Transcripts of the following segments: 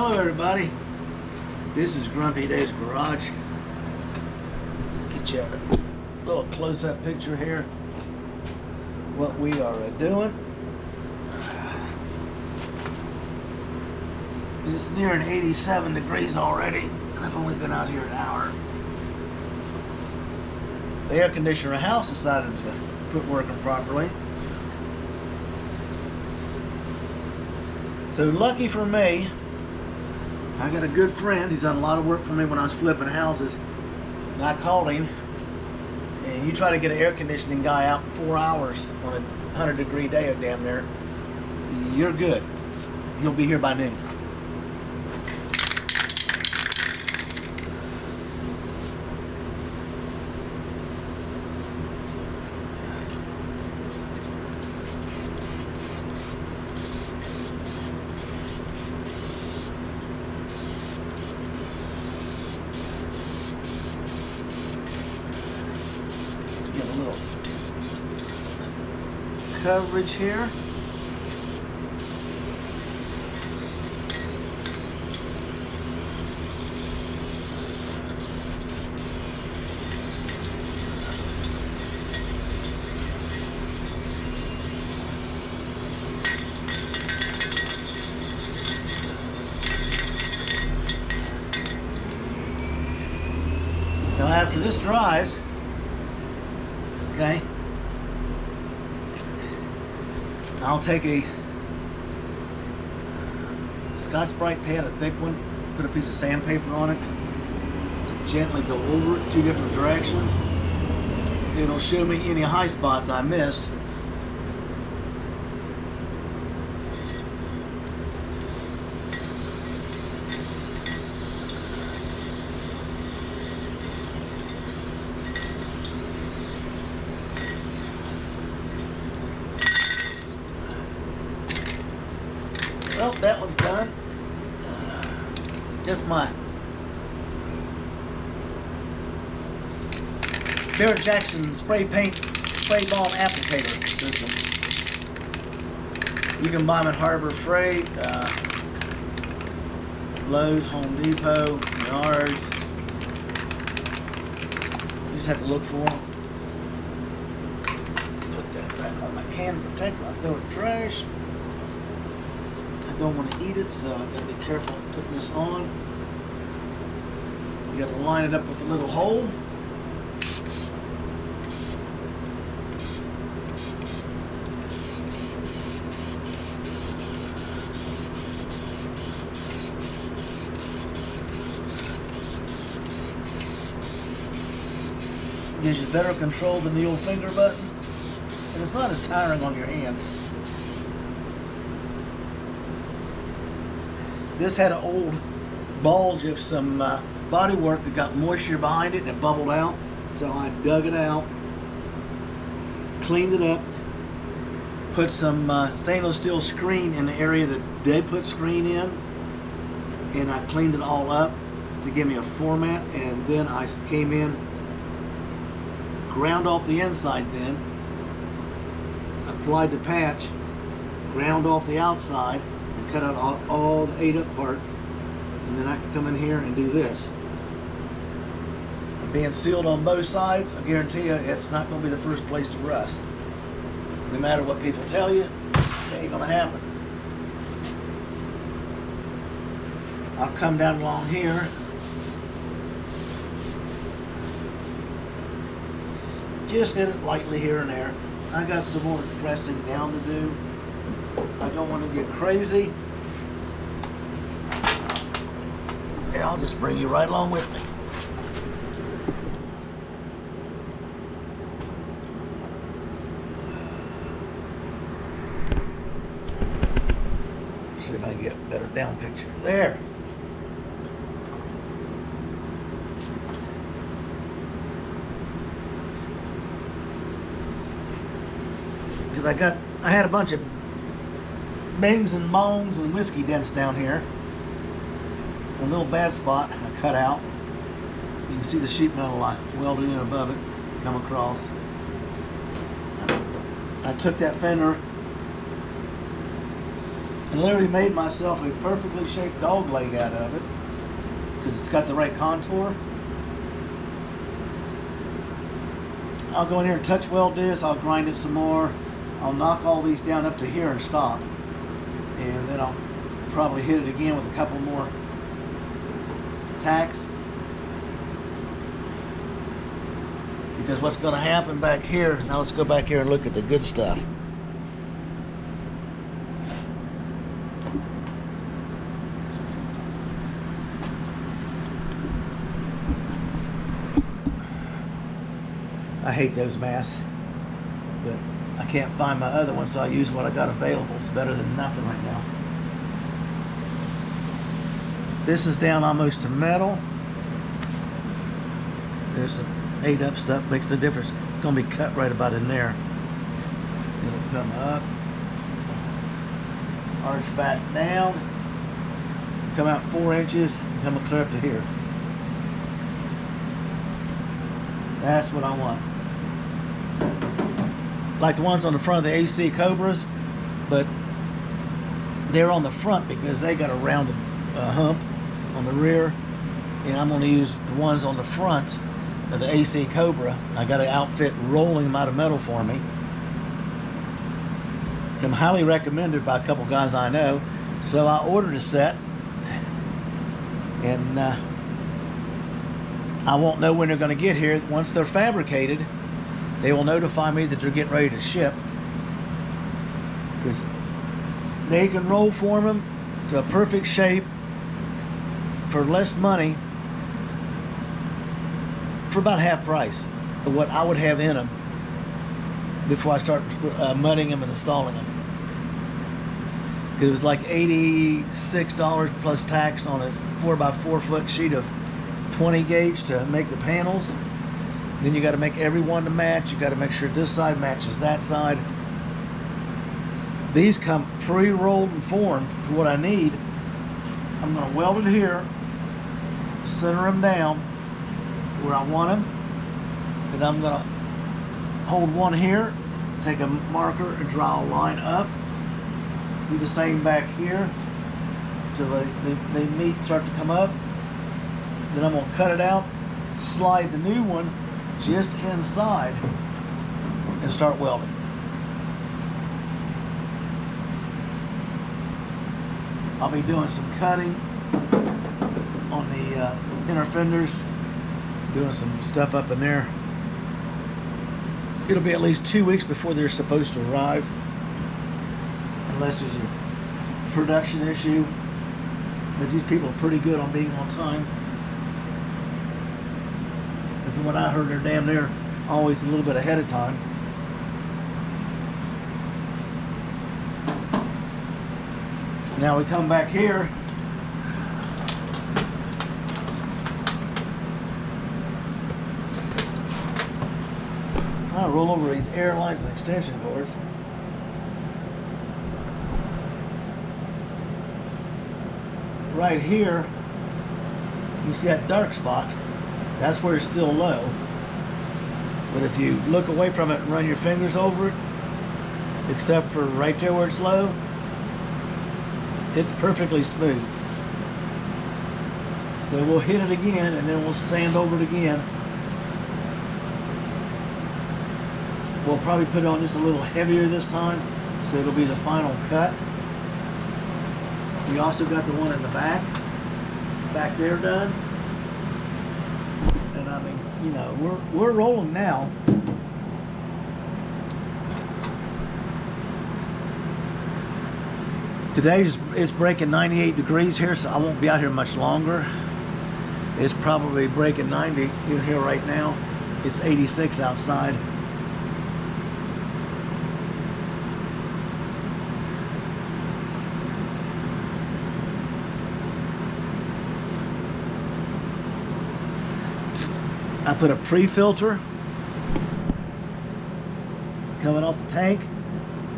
Hello everybody, this is Grumpy Dave's Garage. Get you a little close-up picture here what we are doing. It's nearing 87 degrees already, and I've only been out here an hour. The air conditioner in the house decided to quit working properly. So lucky for me, I got a good friend. He's done a lot of work for me when I was flipping houses. And I called him, and you try to get an air conditioning guy out in 4 hours on a 100-degree day damn near, you're good. He'll be here by noon. Get a little coverage here. Now after this dries, okay, I'll take a Scotch-Brite pad, a thick one, put a piece of sandpaper on it, and gently go over it 2 different directions. It'll show me any high spots I missed. Well, that one's done. Just my Barrett Jackson spray balm applicator system. You can buy them at Harbor Freight, Lowe's, Home Depot, Menards. You just have to look for them. Put that back on my can protector. I throw it in the trash. Don't want to eat it, so I gotta be careful putting this on. You gotta line it up with the little hole. Gives you better control than the old finger button, and it's not as tiring on your hand. This had an old bulge of some body work that got moisture behind it and it bubbled out. So I dug it out, cleaned it up, put some stainless steel screen in the area that they put screen in, and I cleaned it all up to give me a format, and then I came in, ground off the inside then, applied the patch, ground off the outside, and cut out all the ate up part, and then I can come in here and do this. And being sealed on both sides, I guarantee you it's not going to be the first place to rust. No matter what people tell you, it ain't going to happen. I've come down along here, just hit it lightly here and there. I got some more dressing down to do. I don't want to get crazy. Yeah, I'll just bring you right along with me. See if I can get a better down picture. There. Because I had a bunch of bangs and bongs and whiskey dents down here. A little bad spot I cut out. You can see the sheet metal I welded in above it come across. I took that fender I literally made myself a perfectly shaped dog leg out of it because it's got the right contour. I'll go in here and touch weld this. I'll grind it some more. I'll knock all these down up to here and stop. And then I'll probably hit it again with a couple more tacks. Because what's going to happen back here, now let's go back here and look at the good stuff. I hate those masks, but I can't find my other one, so I use what I got available. It's better than nothing right now. This is down almost to metal. There's some 8-up stuff, makes the difference. It's going to be cut right about in there. It'll come up, arch back down, come out 4 inches, and come clear up to here. That's what I want. Like the ones on the front of the AC Cobras, but they're on the front because they got a rounded hump on the rear, and I'm going to use the ones on the front of the AC Cobra. I got an outfit rolling them out of metal for me. I'm highly recommended by a couple guys I know, so I ordered a set, and I won't know when they're going to get here. Once they're fabricated, they will notify me that they're getting ready to ship, because they can roll form them to a perfect shape for less money for about half price of what I would have in them before I start mudding them and installing them. Because it was like $86 plus tax on a 4x4 foot sheet of 20 gauge to make the panels. Then you got to make every one to match. You got to make sure this side matches that side. These come pre-rolled and formed for what I need. I'm going to weld it here, center them down where I want them. Then I'm going to hold one here, take a marker and draw a line up. Do the same back here till they meet, start to come up. Then I'm going to cut it out, slide the new one just inside, and start welding. I'll be doing some cutting on the inner fenders, doing some stuff up in there. It'll be at least 2 weeks before they're supposed to arrive, unless there's a production issue. But these people are pretty good on being on time. And from what I heard, they're damn near always a little bit ahead of time. Now we come back here. Trying to roll over these air lines and extension cords. Right here, you see that dark spot? That's where it's still low. But if you look away from it and run your fingers over it, except for right there where it's low, it's perfectly smooth. So we'll hit it again and then we'll sand over it again. We'll probably put it on just a little heavier this time, so it'll be the final cut. We also got the one in the back there done. And I mean, you know, we're rolling now. Today it's breaking 98 degrees here, so I won't be out here much longer. It's probably breaking 90 in here right now. It's 86 outside. I put a pre-filter coming off the tank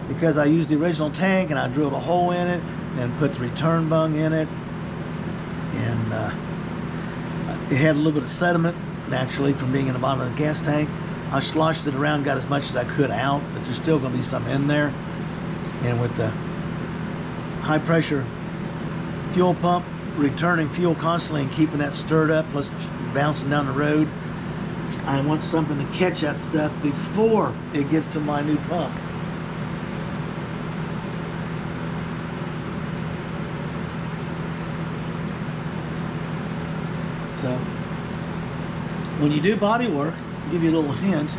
because I used the original tank and I drilled a hole in it and put the return bung in it, and it had a little bit of sediment naturally from being in the bottom of the gas tank. I sloshed it around, got as much as I could out, but there's still going to be some in there. And with the high pressure fuel pump, returning fuel constantly and keeping that stirred up, plus bouncing down the road. I want something to catch that stuff before it gets to my new pump. So when you do body work, I'll give you a little hint.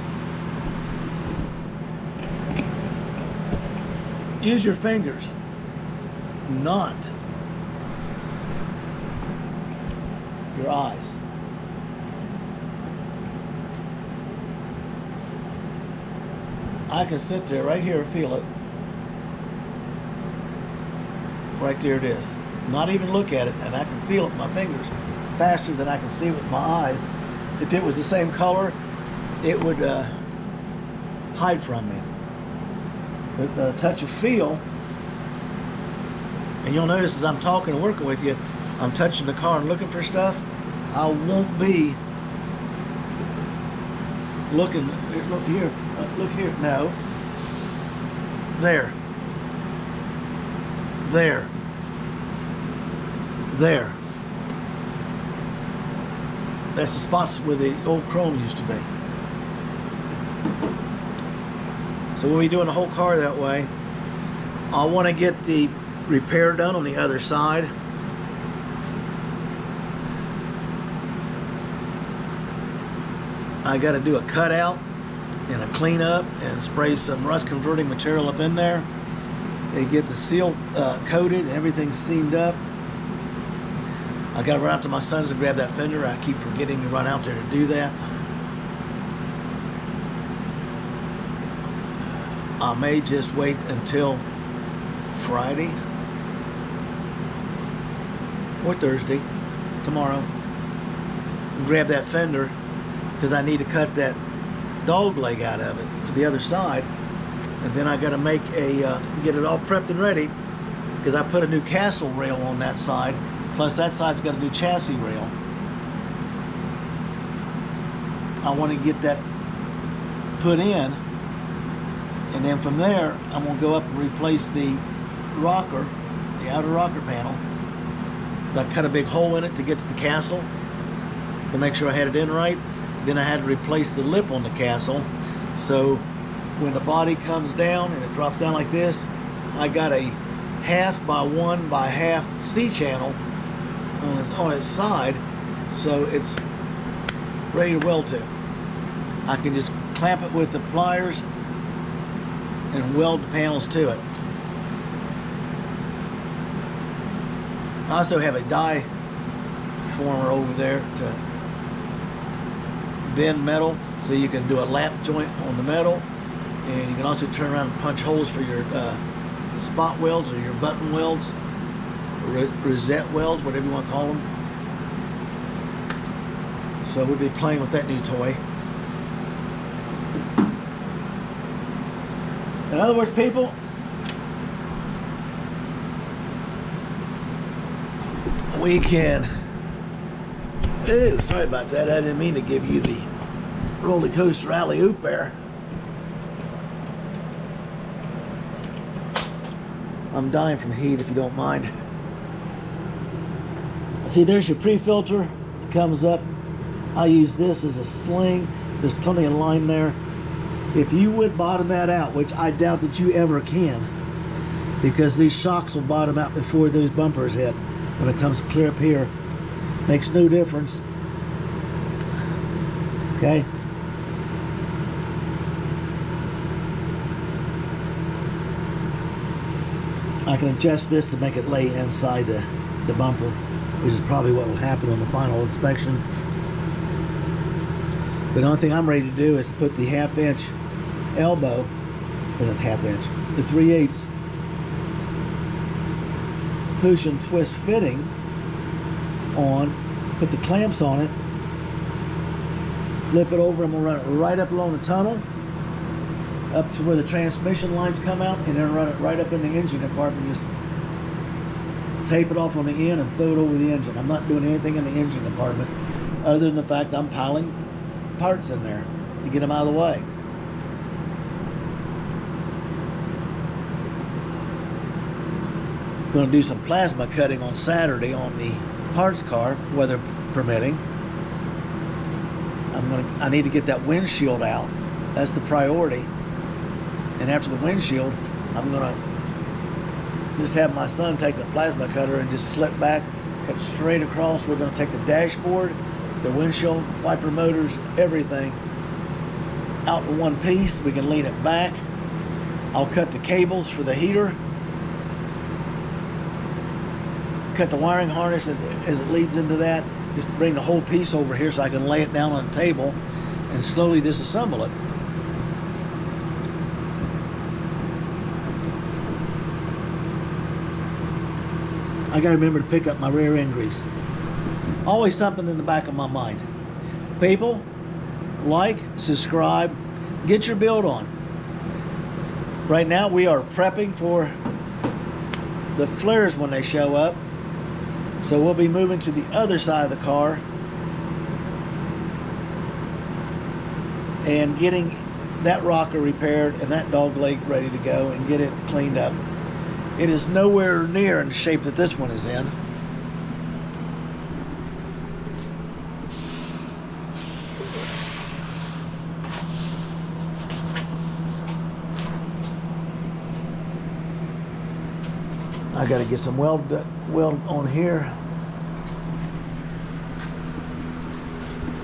Use your fingers, not your eyes. I can sit there right here and feel it. Right there it is. Not even look at it, and I can feel it with my fingers faster than I can see it with my eyes. If it was the same color, it would hide from me. But the touch of feel, and you'll notice as I'm talking and working with you, I'm touching the car and looking for stuff. I won't be looking, look here, no. There. There. There. That's the spots where the old chrome used to be. So we'll be doing the whole car that way. I want to get the repair done on the other side. I got to do a cutout and a clean up and spray some rust converting material up in there and get the seal coated and everything seamed up. I got to run out to my son's and grab that fender. I keep forgetting to run out there to do that. I may just wait until Friday or Thursday, tomorrow, and grab that fender, because I need to cut that dog leg out of it to the other side, and then I got to make a get it all prepped and ready, because I put a new castle rail on that side, plus that side's got a new chassis rail. I want to get that put in, and then from there I'm going to go up and replace the rocker, the outer rocker panel, because I cut a big hole in it to get to the castle to make sure I had it in right. Then I had to replace the lip on the castle, so when the body comes down and it drops down like this, I got a 1/2 by 1 by 1/2 C-channel on its side, so it's ready to weld to. I can just clamp it with the pliers and weld the panels to it. I also have a die former over there to bend metal, so you can do a lap joint on the metal, and you can also turn around and punch holes for your spot welds or your button welds, or rosette welds, whatever you want to call them. So we'll be playing with that new toy. In other words, people, we can... Ooh, sorry about that. I didn't mean to give you the roller coaster alley-oop there. I'm dying from heat, if you don't mind. See, there's your pre-filter. It comes up. I use this as a sling. There's plenty of line there. If you would bottom that out, which I doubt that you ever can, because these shocks will bottom out before those bumpers hit. When it comes clear up here, makes no difference. Okay. I can adjust this to make it lay inside the bumper, which is probably what will happen on the final inspection. But the only thing I'm ready to do is to put the 1/2 inch elbow, or not 1/2 inch, the 3/8 push and twist fitting on, put the clamps on it, flip it over, and we'll run it right up along the tunnel, up to where the transmission lines come out, and then run it right up in the engine compartment. Just tape it off on the end and throw it over the engine. I'm not doing anything in the engine compartment other than the fact I'm piling parts in there to get them out of the way. Going to do some plasma cutting on Saturday on the parts car, weather permitting. I need to get that windshield out. That's the priority. And after the windshield, I'm going to just have my son take the plasma cutter and just slip back, cut straight across. We're going to take the dashboard, the windshield, wiper motors, everything out in one piece. We can lean it back. I'll cut the cables for the heater, cut the wiring harness as it leads into that. Just bring the whole piece over here so I can lay it down on the table and slowly disassemble it. I gotta remember to pick up my rear end grease. Always something in the back of my mind. People, like, subscribe, get your build on. Right now we are prepping for the flares when they show up. So we'll be moving to the other side of the car and getting that rocker repaired and that dog leg ready to go and get it cleaned up. It is nowhere near in the shape that this one is in. I got to get some weld on here.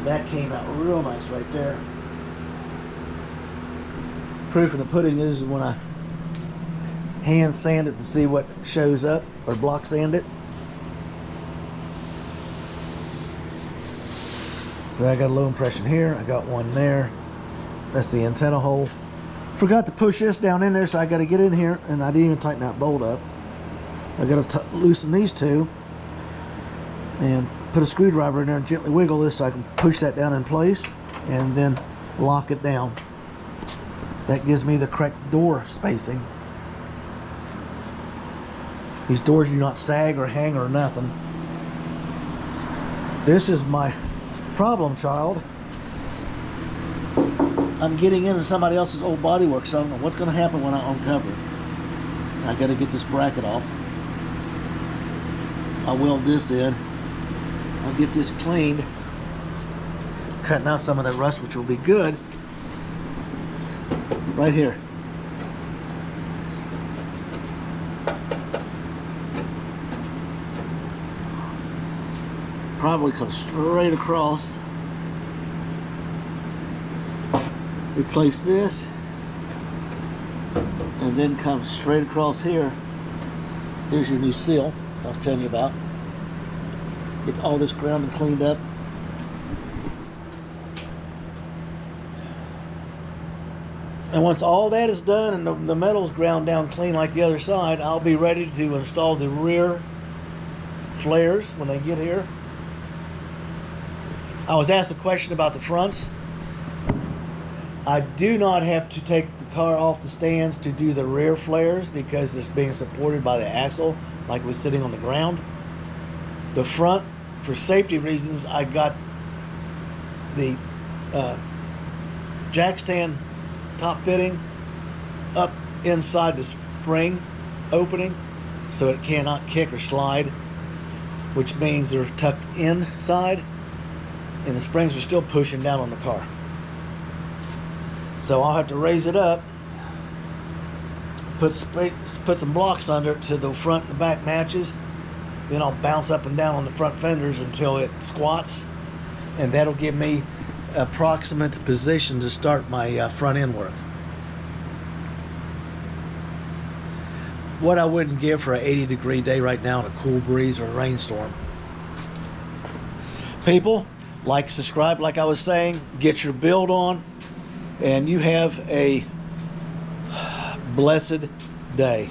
That came out real nice right there. Proof of the pudding is when I hand sand it to see what shows up, or block sand it. So I got a low impression here. I got one there. That's the antenna hole. Forgot to push this down in there, so I got to get in here, and I didn't even tighten that bolt up. I got to loosen these two and put a screwdriver in there and gently wiggle this so I can push that down in place and then lock it down. That gives me the correct door spacing. These doors do not sag or hang or nothing. This is my problem child. I'm getting into somebody else's old bodywork, so I don't know what's going to happen when I uncover it. I got to get this bracket off. I'll weld this in. I'll get this cleaned, cutting out some of that rust, which will be good. Right here. Probably come straight across. Replace this, and then come straight across here. Here's your new seal I was telling you about. Get all this ground and cleaned up. And once all that is done and the metal's ground down clean like the other side, I'll be ready to install the rear flares when they get here. I was asked a question about the fronts. I do not have to take the car off the stands to do the rear flares because it's being supported by the axle like it was sitting on the ground. The front, for safety reasons, I got the jack stand top fitting up inside the spring opening so it cannot kick or slide, which means they're tucked inside and the springs are still pushing down on the car. So I'll have to raise it up, put some blocks under it to the front and the back matches. Then I'll bounce up and down on the front fenders until it squats, and that'll give me approximate position to start my front end work. What I wouldn't give for an 80-degree day right now in a cool breeze or a rainstorm. People, like, subscribe, like I was saying, get your build on, and you have a blessed day.